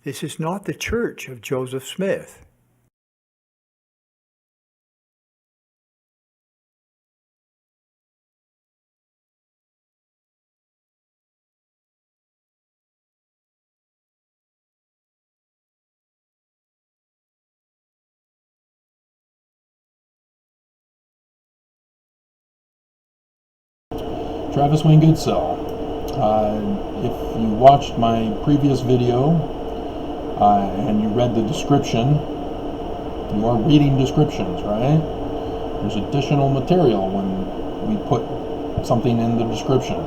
This is not the church of Joseph Smith. Travis Wayne Goodsell. If you watched my previous video and you read the description, you are reading descriptions, right? There's additional material when we put something in the description.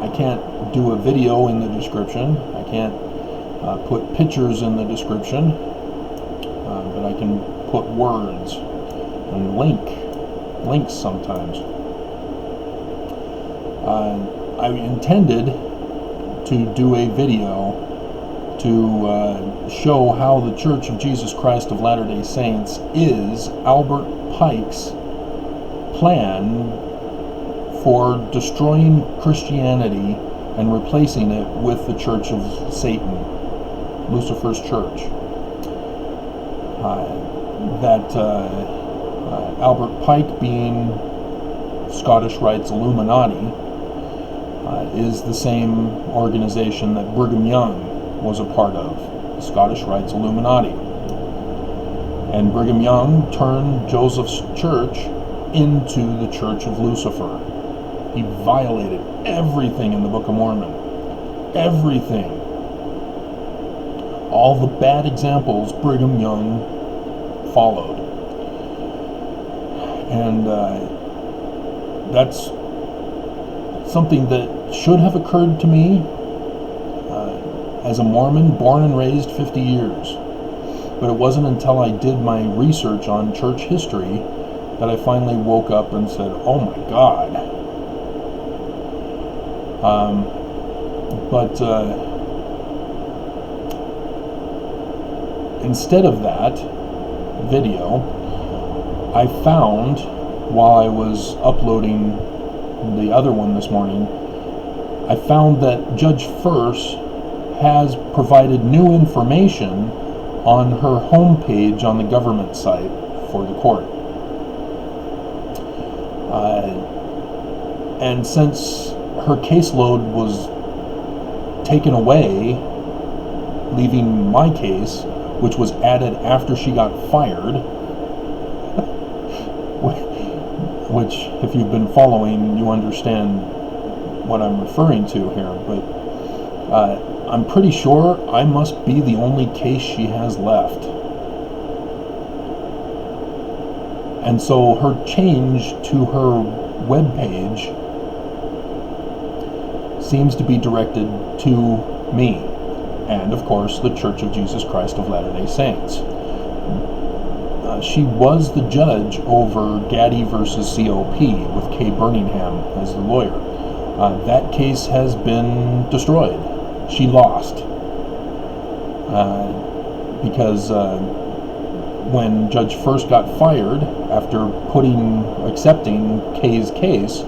I can't do a video in the description. I can't put pictures in the description, but I can put words and links sometimes. I intended to do a video to show how the Church of Jesus Christ of Latter-day Saints is Albert Pike's plan for destroying Christianity and replacing it with the Church of Satan, Lucifer's church. Albert Pike, being Scottish Rites Illuminati, is the same organization that Brigham Young was a part of, the Scottish Rites Illuminati. And Brigham Young turned Joseph's church into the Church of Lucifer. He violated everything in the Book of Mormon. Everything. All the bad examples Brigham Young followed. And that's something that should have occurred to me as a Mormon, born and raised 50 years. But it wasn't until I did my research on church history that I finally woke up and said, oh my God. Instead of that video, I found, while I was uploading the other one this morning, I found that Judge First has provided new information on her homepage on the government site for the court. And since her caseload was taken away, leaving my case, which was added after she got fired, which, if you've been following, you understand what I'm referring to here, but I'm pretty sure I must be the only case she has left. And so her change to her webpage seems to be directed to me, and of course the Church of Jesus Christ of Latter-day Saints. She was the judge over Gaddy versus COP with Kay Birmingham as the lawyer. That case has been destroyed. She lost. Because when Judge First got fired after accepting Kay's case,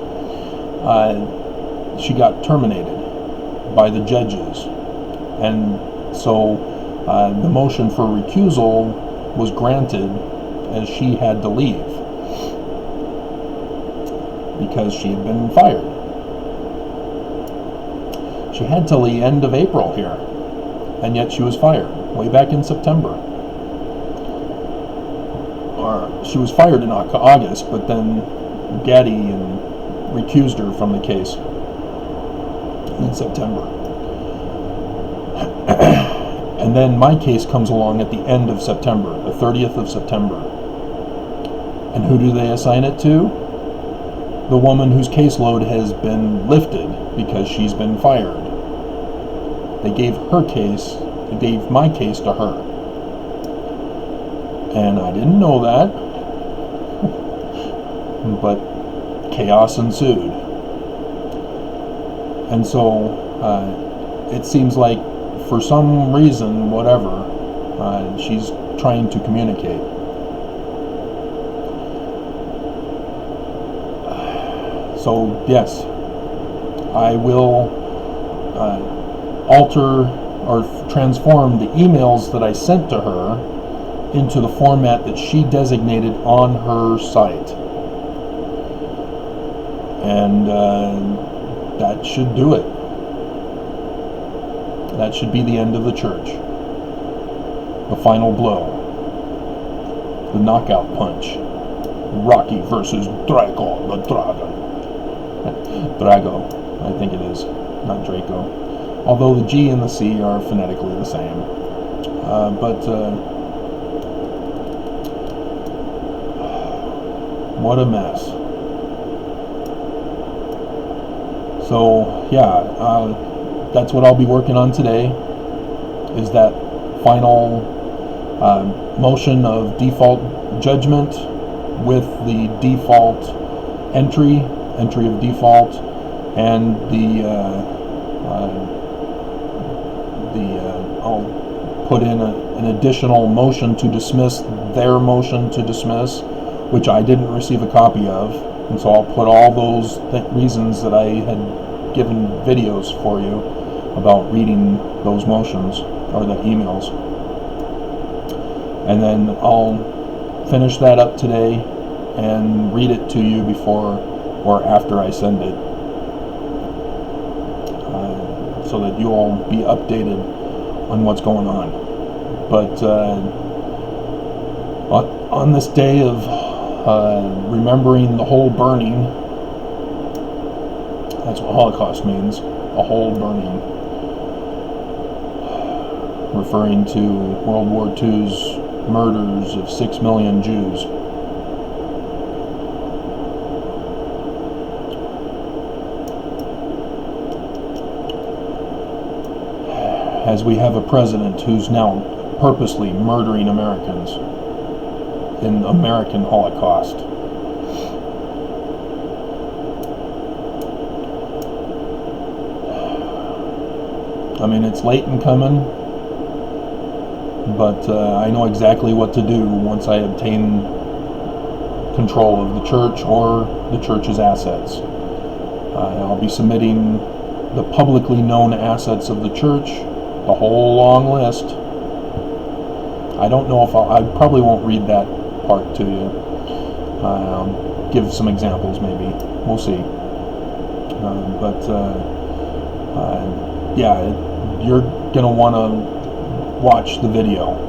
she got terminated by the judges. And so the motion for recusal was granted, as she had to leave because she had been fired. She had till the end of April here, and yet she was fired way back in September. Or she was fired in August, but then Gaddy recused her from the case in September. And then my case comes along at the end of September, the 30th of September. And who do they assign it to? The woman whose caseload has been lifted because she's been fired. They gave my case to her. And I didn't know that, but chaos ensued. And so it seems like for some reason, whatever, she's trying to communicate. So yes, I will alter or transform the emails that I sent to her into the format that she designated on her site. And that should do it. That should be the end of the church. The final blow. The knockout punch. Rocky versus Draco the Dragon. Drago, I think it is, not Draco. Although the G and the C are phonetically the same. What a mess. So, yeah, that's what I'll be working on today, is that final motion of default judgment with the default entry of default, and I'll put in an additional motion to dismiss their motion to dismiss, which I didn't receive a copy of, and so I'll put all those reasons that I had given videos for you about reading those motions or the emails, and then I'll finish that up today and read it to you before or after I send it, so that you'll all be updated on what's going on. But on this day of remembering the whole burning, that's what Holocaust means, a whole burning, referring to World War II's murders of 6 million Jews. As we have a president who's now purposely murdering Americans in the American Holocaust. I mean, it's late in coming, but I know exactly what to do once I obtain control of the church or the church's assets. I'll be submitting the publicly known assets of the church, the whole long list. I don't know if I probably won't read that part to you. Give some examples maybe. We'll see. Yeah, you're going to want to watch the video.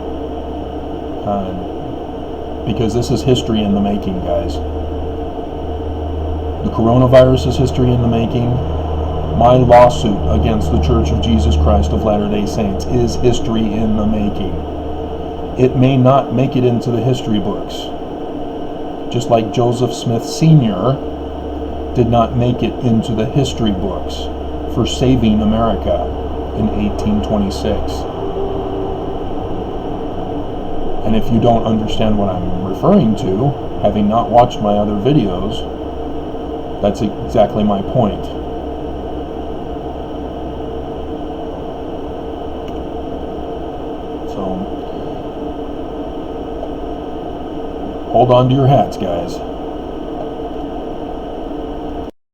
Because this is history in the making, guys. The coronavirus is history in the making. My lawsuit against the Church of Jesus Christ of Latter-day Saints is history in the making. It may not make it into the history books, just like Joseph Smith Sr. did not make it into the history books for saving America in 1826. And if you don't understand what I'm referring to, having not watched my other videos, that's exactly my point. So, hold on to your hats, guys.